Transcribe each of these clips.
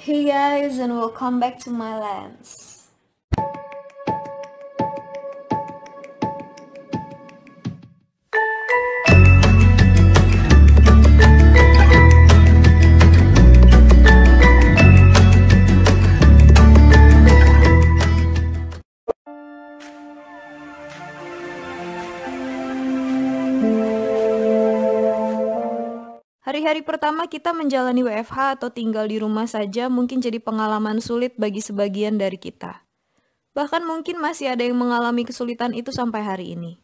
Hey guys, and welcome back to my lens. Hari-hari pertama kita menjalani WFH atau tinggal di rumah saja mungkin jadi pengalaman sulit bagi sebagian dari kita. Bahkan mungkin masih ada yang mengalami kesulitan itu sampai hari ini.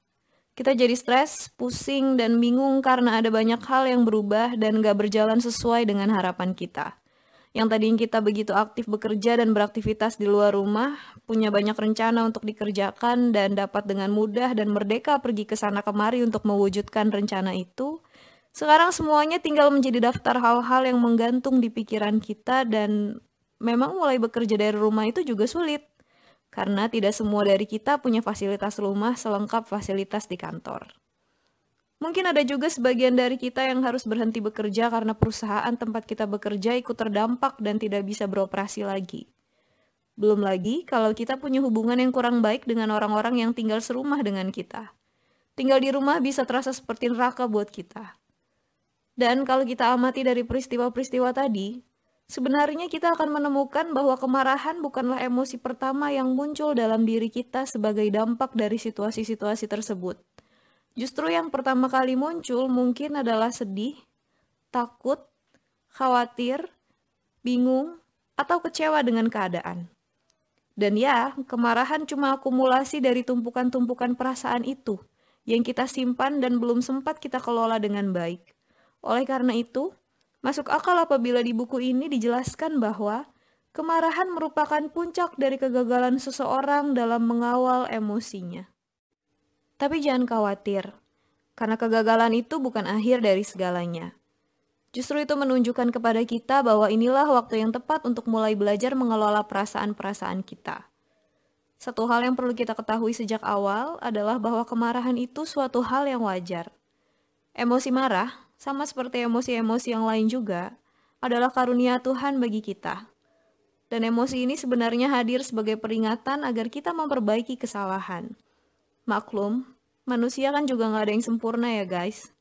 Kita jadi stres, pusing, dan bingung karena ada banyak hal yang berubah dan gak berjalan sesuai dengan harapan kita. Yang tadinya kita begitu aktif bekerja dan beraktivitas di luar rumah, punya banyak rencana untuk dikerjakan dan dapat dengan mudah dan merdeka pergi ke sana kemari untuk mewujudkan rencana itu, sekarang semuanya tinggal menjadi daftar hal-hal yang menggantung di pikiran kita dan memang mulai bekerja dari rumah itu juga sulit. Karena tidak semua dari kita punya fasilitas rumah selengkap fasilitas di kantor. Mungkin ada juga sebagian dari kita yang harus berhenti bekerja karena perusahaan tempat kita bekerja ikut terdampak dan tidak bisa beroperasi lagi. Belum lagi kalau kita punya hubungan yang kurang baik dengan orang-orang yang tinggal serumah dengan kita. Tinggal di rumah bisa terasa seperti neraka buat kita. Dan kalau kita amati dari peristiwa-peristiwa tadi, sebenarnya kita akan menemukan bahwa kemarahan bukanlah emosi pertama yang muncul dalam diri kita sebagai dampak dari situasi-situasi tersebut. Justru yang pertama kali muncul mungkin adalah sedih, takut, khawatir, bingung, atau kecewa dengan keadaan. Dan ya, kemarahan cuma akumulasi dari tumpukan-tumpukan perasaan itu yang kita simpan dan belum sempat kita kelola dengan baik. Oleh karena itu, masuk akal apabila di buku ini dijelaskan bahwa kemarahan merupakan puncak dari kegagalan seseorang dalam mengawal emosinya. Tapi jangan khawatir, karena kegagalan itu bukan akhir dari segalanya. Justru itu menunjukkan kepada kita bahwa inilah waktu yang tepat untuk mulai belajar mengelola perasaan-perasaan kita. Satu hal yang perlu kita ketahui sejak awal adalah bahwa kemarahan itu suatu hal yang wajar. Emosi marah, sama seperti emosi-emosi yang lain juga, adalah karunia Tuhan bagi kita. Dan emosi ini sebenarnya hadir sebagai peringatan agar kita memperbaiki kesalahan. Maklum, manusia kan juga nggak ada yang sempurna ya guys.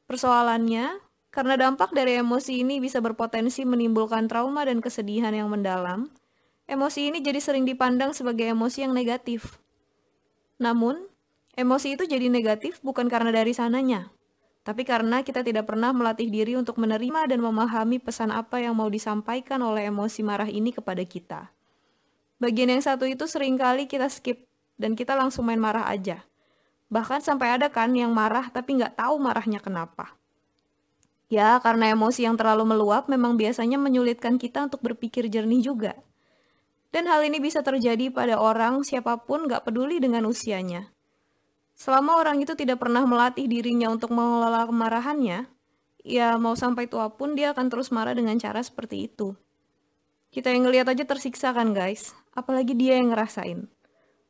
Persoalannya, karena dampak dari emosi ini bisa berpotensi menimbulkan trauma dan kesedihan yang mendalam, emosi ini jadi sering dipandang sebagai emosi yang negatif. Namun, emosi itu jadi negatif bukan karena dari sananya, tapi karena kita tidak pernah melatih diri untuk menerima dan memahami pesan apa yang mau disampaikan oleh emosi marah ini kepada kita. Bagian yang satu itu seringkali kita skip, dan kita langsung main marah aja. Bahkan sampai ada kan yang marah tapi nggak tahu marahnya kenapa. Ya, karena emosi yang terlalu meluap memang biasanya menyulitkan kita untuk berpikir jernih juga. Dan hal ini bisa terjadi pada orang siapapun nggak peduli dengan usianya. Selama orang itu tidak pernah melatih dirinya untuk mengelola kemarahannya, ya mau sampai tua pun dia akan terus marah dengan cara seperti itu. Kita yang ngeliat aja tersiksa kan guys, apalagi dia yang ngerasain.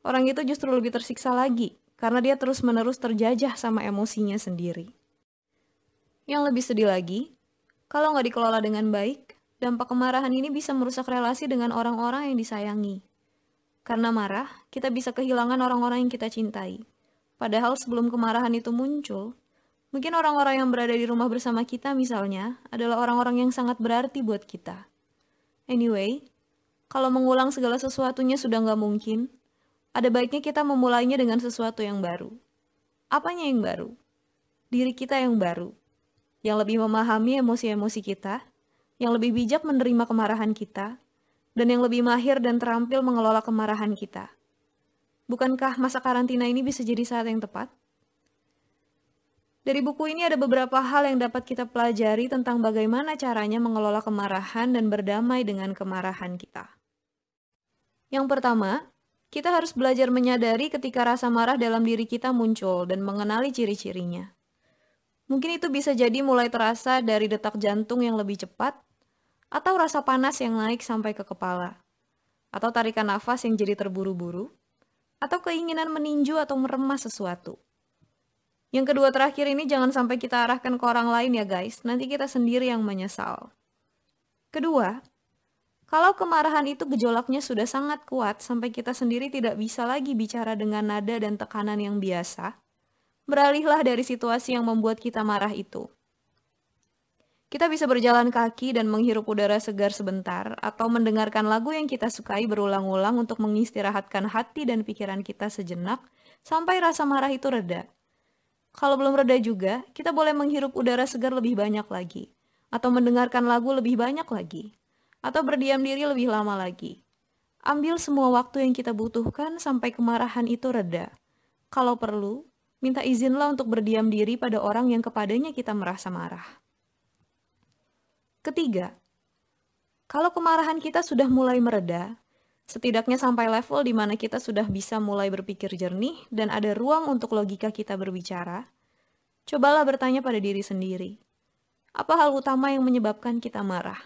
Orang itu justru lebih tersiksa lagi, karena dia terus-menerus terjajah sama emosinya sendiri. Yang lebih sedih lagi, kalau nggak dikelola dengan baik, dampak kemarahan ini bisa merusak relasi dengan orang-orang yang disayangi. Karena marah, kita bisa kehilangan orang-orang yang kita cintai. Padahal sebelum kemarahan itu muncul, mungkin orang-orang yang berada di rumah bersama kita misalnya adalah orang-orang yang sangat berarti buat kita. Anyway, kalau mengulang segala sesuatunya sudah nggak mungkin, ada baiknya kita memulainya dengan sesuatu yang baru. Apanya yang baru? Diri kita yang baru, yang lebih memahami emosi-emosi kita, yang lebih bijak menerima kemarahan kita, dan yang lebih mahir dan terampil mengelola kemarahan kita. Bukankah masa karantina ini bisa jadi saat yang tepat? Dari buku ini ada beberapa hal yang dapat kita pelajari tentang bagaimana caranya mengelola kemarahan dan berdamai dengan kemarahan kita. Yang pertama, kita harus belajar menyadari ketika rasa marah dalam diri kita muncul dan mengenali ciri-cirinya. Mungkin itu bisa jadi mulai terasa dari detak jantung yang lebih cepat, atau rasa panas yang naik sampai ke kepala, atau tarikan nafas yang jadi terburu-buru, atau keinginan meninju atau meremas sesuatu. Yang kedua terakhir ini jangan sampai kita arahkan ke orang lain ya guys, nanti kita sendiri yang menyesal. Kedua, Kalau kemarahan itu gejolaknya sudah sangat kuat sampai kita sendiri tidak bisa lagi bicara dengan nada dan tekanan yang biasa, beralihlah dari situasi yang membuat kita marah itu. Kita bisa berjalan kaki dan menghirup udara segar sebentar, atau mendengarkan lagu yang kita sukai berulang-ulang untuk mengistirahatkan hati dan pikiran kita sejenak sampai rasa marah itu reda. Kalau belum reda juga, kita boleh menghirup udara segar lebih banyak lagi, atau mendengarkan lagu lebih banyak lagi, atau berdiam diri lebih lama lagi. Ambil semua waktu yang kita butuhkan sampai kemarahan itu reda. Kalau perlu, minta izinlah untuk berdiam diri pada orang yang kepadanya kita merasa marah. Ketiga, kalau kemarahan kita sudah mulai mereda, setidaknya sampai level di mana kita sudah bisa mulai berpikir jernih dan ada ruang untuk logika kita berbicara, cobalah bertanya pada diri sendiri. Apa hal utama yang menyebabkan kita marah?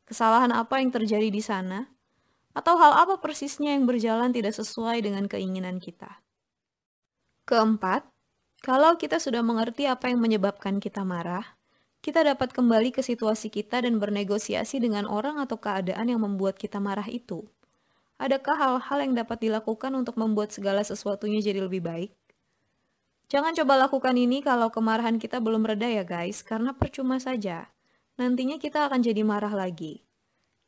Kesalahan apa yang terjadi di sana? Atau hal apa persisnya yang berjalan tidak sesuai dengan keinginan kita? Keempat, kalau kita sudah mengerti apa yang menyebabkan kita marah, kita dapat kembali ke situasi kita dan bernegosiasi dengan orang atau keadaan yang membuat kita marah itu. Adakah hal-hal yang dapat dilakukan untuk membuat segala sesuatunya jadi lebih baik? Jangan coba lakukan ini kalau kemarahan kita belum reda ya guys, karena percuma saja. Nantinya kita akan jadi marah lagi.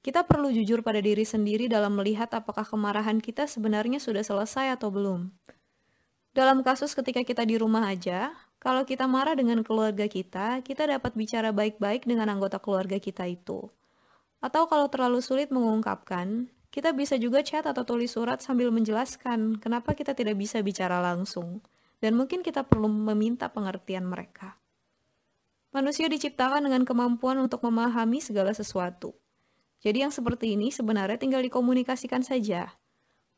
Kita perlu jujur pada diri sendiri dalam melihat apakah kemarahan kita sebenarnya sudah selesai atau belum. Dalam kasus ketika kita di rumah aja, kalau kita marah dengan keluarga kita dapat bicara baik-baik dengan anggota keluarga kita itu. Atau kalau terlalu sulit mengungkapkan, kita bisa juga chat atau tulis surat sambil menjelaskan kenapa kita tidak bisa bicara langsung. Dan mungkin kita perlu meminta pengertian mereka. Manusia diciptakan dengan kemampuan untuk memahami segala sesuatu. Jadi yang seperti ini sebenarnya tinggal dikomunikasikan saja.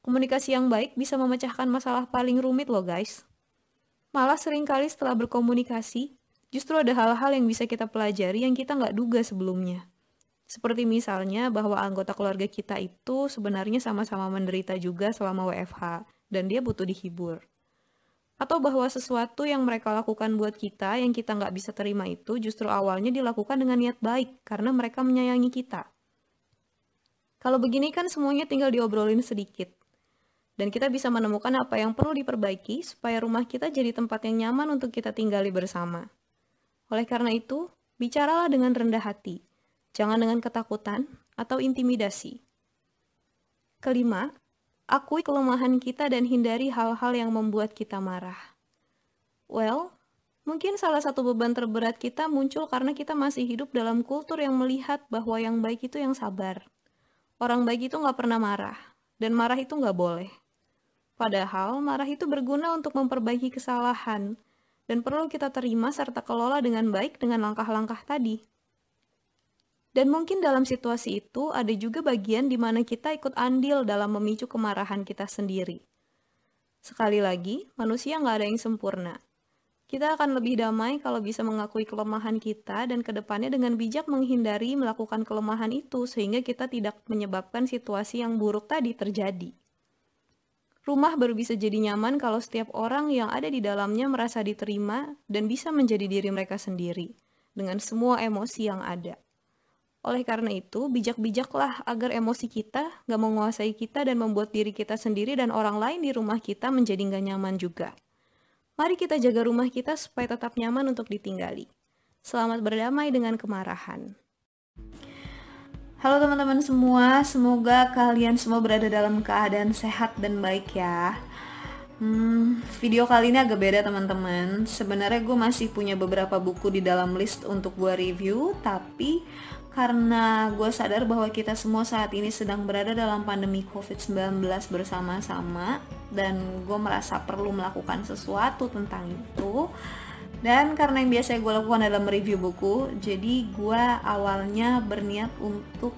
Komunikasi yang baik bisa memecahkan masalah paling rumit loh guys. Malah seringkali setelah berkomunikasi, justru ada hal-hal yang bisa kita pelajari yang kita nggak duga sebelumnya. Seperti misalnya bahwa anggota keluarga kita itu sebenarnya sama-sama menderita juga selama WFH, dan dia butuh dihibur. Atau bahwa sesuatu yang mereka lakukan buat kita yang kita nggak bisa terima itu justru awalnya dilakukan dengan niat baik, karena mereka menyayangi kita. Kalau begini kan semuanya tinggal diobrolin sedikit. Dan kita bisa menemukan apa yang perlu diperbaiki supaya rumah kita jadi tempat yang nyaman untuk kita tinggali bersama. Oleh karena itu, bicaralah dengan rendah hati, jangan dengan ketakutan atau intimidasi. Kelima, akui kelemahan kita dan hindari hal-hal yang membuat kita marah. Well, mungkin salah satu beban terberat kita muncul karena kita masih hidup dalam kultur yang melihat bahwa yang baik itu yang sabar. Orang baik itu nggak pernah marah, dan marah itu nggak boleh. Padahal, marah itu berguna untuk memperbaiki kesalahan, dan perlu kita terima serta kelola dengan baik dengan langkah-langkah tadi. Dan mungkin dalam situasi itu, ada juga bagian di mana kita ikut andil dalam memicu kemarahan kita sendiri. Sekali lagi, manusia nggak ada yang sempurna. Kita akan lebih damai kalau bisa mengakui kelemahan kita dan kedepannya dengan bijak menghindari melakukan kelemahan itu sehingga kita tidak menyebabkan situasi yang buruk tadi terjadi. Rumah baru bisa jadi nyaman kalau setiap orang yang ada di dalamnya merasa diterima dan bisa menjadi diri mereka sendiri, dengan semua emosi yang ada. Oleh karena itu, bijak-bijaklah agar emosi kita gak menguasai kita dan membuat diri kita sendiri dan orang lain di rumah kita menjadi gak nyaman juga. Mari kita jaga rumah kita supaya tetap nyaman untuk ditinggali. Selamat berdamai dengan kemarahan. Halo teman-teman semua, semoga kalian semua berada dalam keadaan sehat dan baik ya. Video kali ini agak beda teman-teman. Sebenarnya gue masih punya beberapa buku di dalam list untuk gue review, tapi karena gue sadar bahwa kita semua saat ini sedang berada dalam pandemi COVID-19 bersama-sama, dan gue merasa perlu melakukan sesuatu tentang itu. Dan karena yang biasa gue lakukan adalah mereview buku, jadi gue awalnya berniat untuk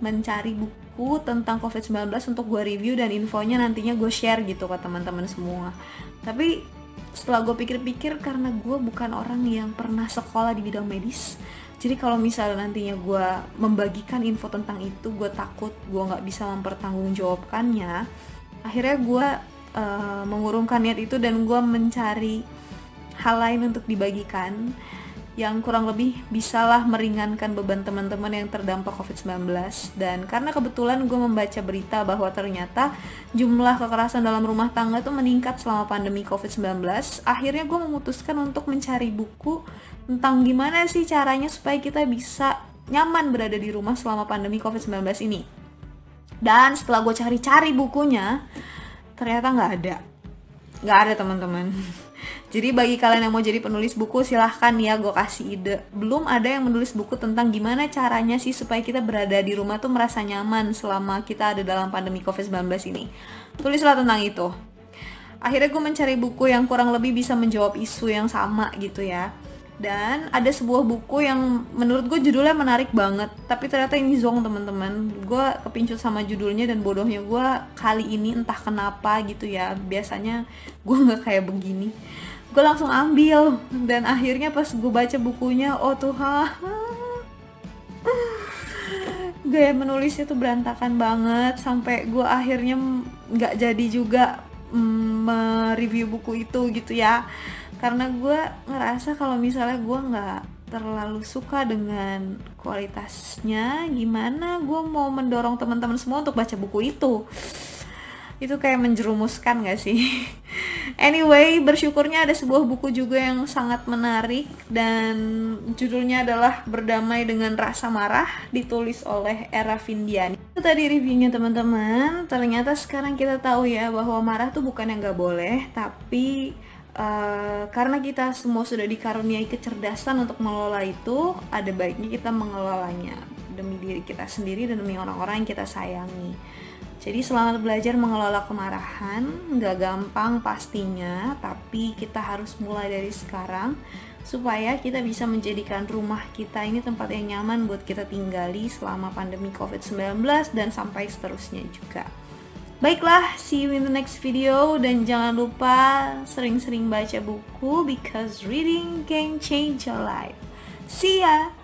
mencari buku tentang COVID-19 untuk gue review dan infonya nantinya gue share gitu ke teman-teman semua. Tapi setelah gue pikir-pikir, karena gue bukan orang yang pernah sekolah di bidang medis, jadi kalau misalnya nantinya gue membagikan info tentang itu, gue takut gue gak bisa mempertanggungjawabkannya. Akhirnya gue mengurungkan niat itu dan gue mencari hal lain untuk dibagikan. yang kurang lebih bisalah meringankan beban teman-teman yang terdampak COVID-19. Dan karena kebetulan gue membaca berita bahwa ternyata jumlah kekerasan dalam rumah tangga tuh meningkat selama pandemi COVID-19, akhirnya gue memutuskan untuk mencari buku tentang gimana sih caranya supaya kita bisa nyaman berada di rumah selama pandemi COVID-19 ini. Dan setelah gue cari-cari bukunya, ternyata nggak ada teman-teman. Jadi bagi kalian yang mau jadi penulis buku, silahkan ya, gue kasih ide. Belum ada yang menulis buku tentang gimana caranya sih supaya kita berada di rumah tuh merasa nyaman selama kita ada dalam pandemi COVID-19 ini. Tulislah tentang itu. Akhirnya gue mencari buku yang kurang lebih bisa menjawab isu yang sama gitu ya. Dan ada sebuah buku yang menurut gue judulnya menarik banget, tapi ternyata ini zonk teman-teman. Gue kepincut sama judulnya dan bodohnya gue kali ini entah kenapa gitu ya. Biasanya gue nggak kayak begini. Gue langsung ambil dan akhirnya pas gue baca bukunya, oh Tuhan, gaya menulisnya tuh berantakan banget sampai gue akhirnya nggak jadi juga mereview buku itu gitu ya. Karena gue ngerasa kalau misalnya gue nggak terlalu suka dengan kualitasnya, gimana gue mau mendorong teman-teman semua untuk baca buku itu? Itu kayak menjerumuskan gak sih? Anyway, bersyukurnya ada sebuah buku juga yang sangat menarik dan judulnya adalah Berdamai dengan Rasa Marah, ditulis oleh Era Vindiani. Itu tadi reviewnya teman-teman. Ternyata sekarang kita tahu ya bahwa marah tuh bukan yang gak boleh, tapi karena kita semua sudah dikaruniai kecerdasan untuk mengelola itu, ada baiknya kita mengelolanya demi diri kita sendiri dan demi orang-orang yang kita sayangi. Jadi selamat belajar mengelola kemarahan. Nggak gampang pastinya, tapi kita harus mulai dari sekarang supaya kita bisa menjadikan rumah kita ini tempat yang nyaman buat kita tinggali selama pandemi COVID-19 dan sampai seterusnya juga. Baiklah, see you in the next video, dan jangan lupa sering-sering baca buku because reading can change your life. See ya!